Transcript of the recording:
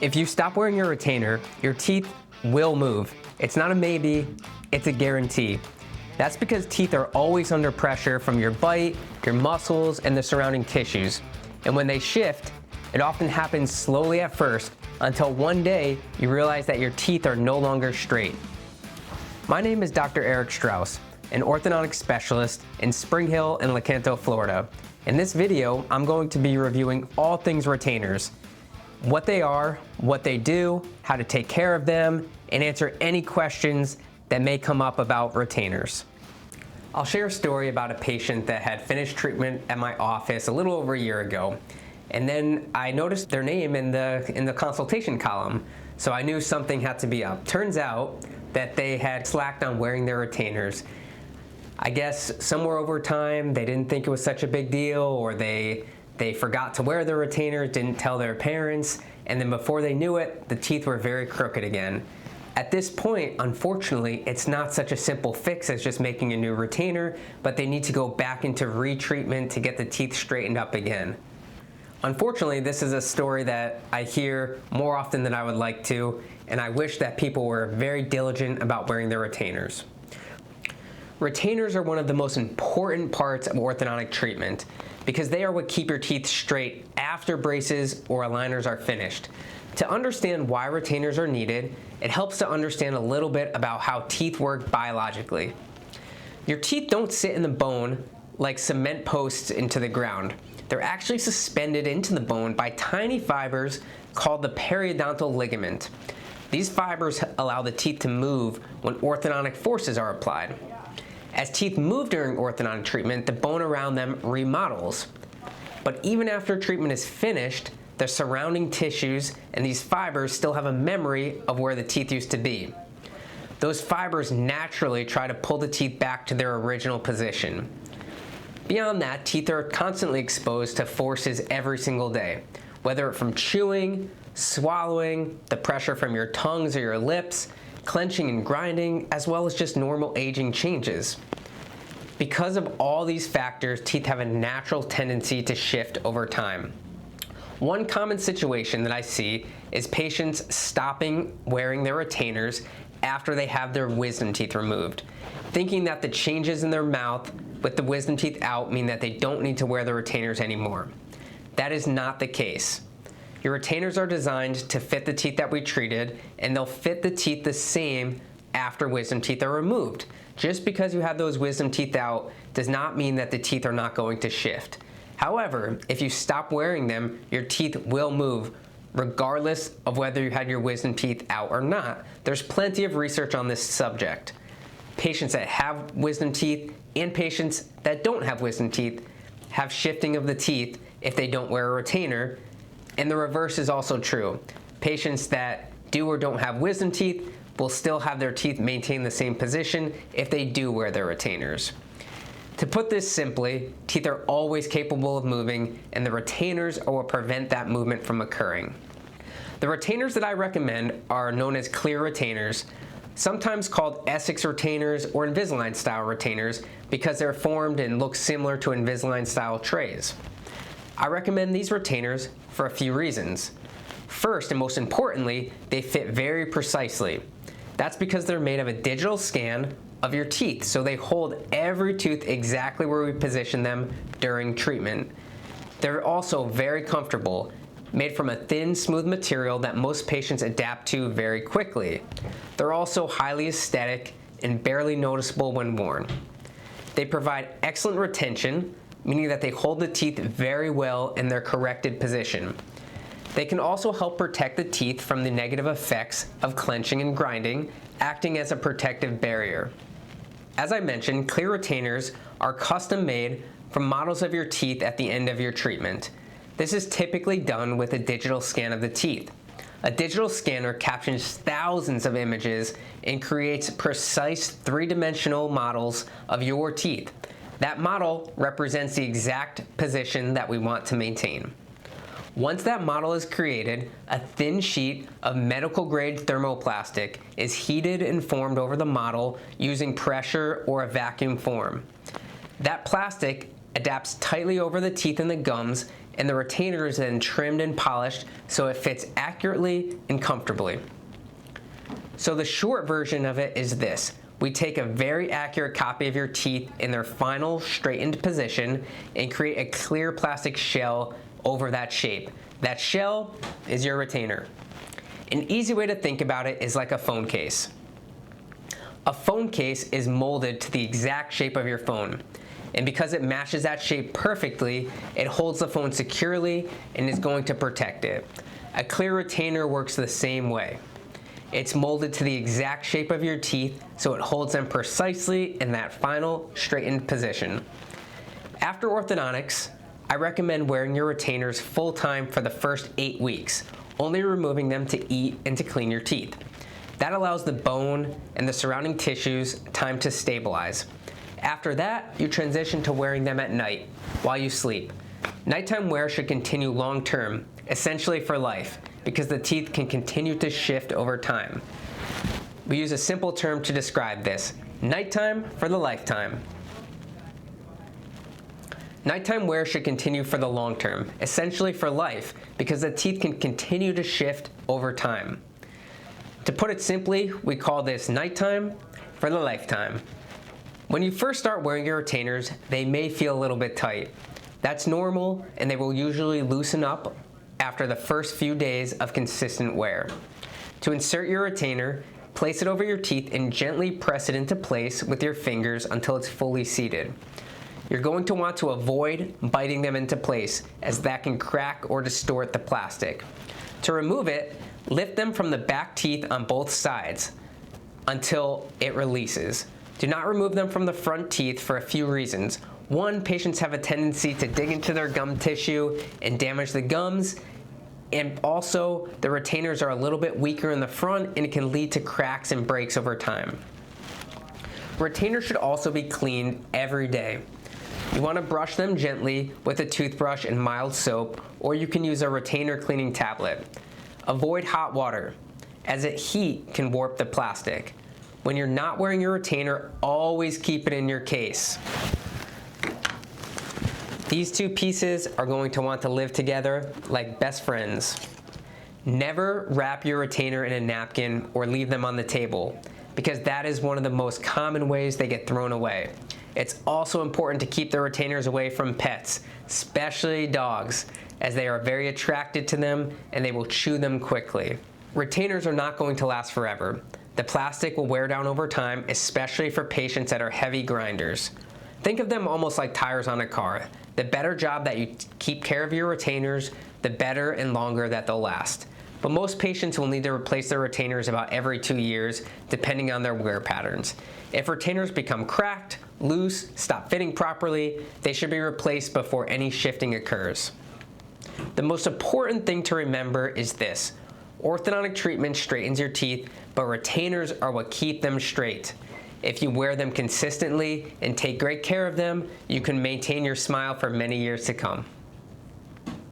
If you stop wearing your retainer, your teeth will move. It's not a maybe, it's a guarantee. That's because teeth are always under pressure from your bite, your muscles, and the surrounding tissues. And when they shift, it often happens slowly at first until one day you realize that your teeth are no longer straight. My name is Dr. Eric Strauss, an orthodontic specialist in Spring Hill and Lecanto, Florida. In this video, I'm going to be reviewing all things retainers, what they are, what they do, how to take care of them, and answer any questions that may come up about retainers. I'll share a story about a patient that had finished treatment at my office a little over a year ago. And then I noticed their name in the consultation column, so I knew something had to be up. Turns out that they had slacked on wearing their retainers. I guess somewhere over time they didn't think it was such a big deal, or they forgot to wear their retainers, didn't tell their parents, and then before they knew it, the teeth were very crooked again. At this point, unfortunately, it's not such a simple fix as just making a new retainer, but they need to go back into retreatment to get the teeth straightened up again. Unfortunately, this is a story that I hear more often than I would like to, and I wish that people were very diligent about wearing their retainers. Retainers are one of the most important parts of orthodontic treatment because they are what keep your teeth straight after braces or aligners are finished. To understand why retainers are needed, it helps to understand a little bit about how teeth work biologically. Your teeth don't sit in the bone like cement posts into the ground. They're actually suspended into the bone by tiny fibers called the periodontal ligament. These fibers allow the teeth to move when orthodontic forces are applied. As teeth move during orthodontic treatment, the bone around them remodels. But even after treatment is finished, the surrounding tissues and these fibers still have a memory of where the teeth used to be. Those fibers naturally try to pull the teeth back to their original position. Beyond that, teeth are constantly exposed to forces every single day, whether from chewing, swallowing, the pressure from your tongues or your lips, clenching and grinding, as well as just normal aging changes. Because of all these factors, teeth have a natural tendency to shift over time. One common situation that I see is patients stopping wearing their retainers after they have their wisdom teeth removed, thinking that the changes in their mouth with the wisdom teeth out mean that they don't need to wear the retainers anymore. That is not the case. Your retainers are designed to fit the teeth that we treated, and they'll fit the teeth the same after wisdom teeth are removed. Just because you have those wisdom teeth out does not mean that the teeth are not going to shift. However, if you stop wearing them, your teeth will move, regardless of whether you had your wisdom teeth out or not. There's plenty of research on this subject. Patients that have wisdom teeth and patients that don't have wisdom teeth have shifting of the teeth if they don't wear a retainer, and the reverse is also true. Patients that do or don't have wisdom teeth will still have their teeth maintain the same position if they do wear their retainers. To put this simply, teeth are always capable of moving, and the retainers are what prevent that movement from occurring. The retainers that I recommend are known as clear retainers, sometimes called Essex retainers or Invisalign style retainers because they're formed and look similar to Invisalign style trays. I recommend these retainers for a few reasons. First, and most importantly, they fit very precisely. That's because they're made of a digital scan of your teeth, so they hold every tooth exactly where we position them during treatment. They're also very comfortable, made from a thin, smooth material that most patients adapt to very quickly. They're also highly aesthetic and barely noticeable when worn. They provide excellent retention, meaning that they hold the teeth very well in their corrected position. They can also help protect the teeth from the negative effects of clenching and grinding, acting as a protective barrier. As I mentioned, clear retainers are custom made from models of your teeth at the end of your treatment. This is typically done with a digital scan of the teeth. A digital scanner captures thousands of images and creates precise three-dimensional models of your teeth. That model represents the exact position that we want to maintain. Once that model is created, a thin sheet of medical-grade thermoplastic is heated and formed over the model using pressure or a vacuum form. That plastic adapts tightly over the teeth and the gums and the retainer is then trimmed and polished so it fits accurately and comfortably. So the short version of it is this. We take a very accurate copy of your teeth in their final straightened position and create a clear plastic shell over that shape. That shell is your retainer. An easy way to think about it is like a phone case. A phone case is molded to the exact shape of your phone. And because it matches that shape perfectly, it holds the phone securely and is going to protect it. A clear retainer works the same way. It's molded to the exact shape of your teeth so it holds them precisely in that final straightened position. After orthodontics, I recommend wearing your retainers full time for the first 8 weeks, only removing them to eat and to clean your teeth. That allows the bone and the surrounding tissues time to stabilize. After that, you transition to wearing them at night while you sleep. Nighttime wear should continue long term, essentially for life, because the teeth can continue to shift over time. We use a simple term to describe this: nighttime for the lifetime. Nighttime wear should continue for the long term, essentially for life, because the teeth can continue to shift over time. To put it simply, we call this nighttime for the lifetime. When you first start wearing your retainers, they may feel a little bit tight. That's normal, and they will usually loosen up after the first few days of consistent wear. To insert your retainer, place it over your teeth and gently press it into place with your fingers until it's fully seated. You're going to want to avoid biting them into place, as that can crack or distort the plastic. To remove it, lift them from the back teeth on both sides until it releases. Do not remove them from the front teeth for a few reasons. One, patients have a tendency to dig into their gum tissue and damage the gums, and also the retainers are a little bit weaker in the front and it can lead to cracks and breaks over time. Retainers should also be cleaned every day. You want to brush them gently with a toothbrush and mild soap, or you can use a retainer cleaning tablet. Avoid hot water, as heat can warp the plastic. When you're not wearing your retainer, always keep it in your case. These two pieces are going to want to live together like best friends. Never wrap your retainer in a napkin or leave them on the table, because that is one of the most common ways they get thrown away. It's also important to keep the retainers away from pets, especially dogs, as they are very attracted to them and they will chew them quickly. Retainers are not going to last forever. The plastic will wear down over time, especially for patients that are heavy grinders. Think of them almost like tires on a car. The better job that you keep care of your retainers, the better and longer that they'll last. But most patients will need to replace their retainers about every 2 years, depending on their wear patterns. If retainers become cracked, loose, stop fitting properly, they should be replaced before any shifting occurs. The most important thing to remember is this: orthodontic treatment straightens your teeth, but retainers are what keep them straight. If you wear them consistently and take great care of them, you can maintain your smile for many years to come.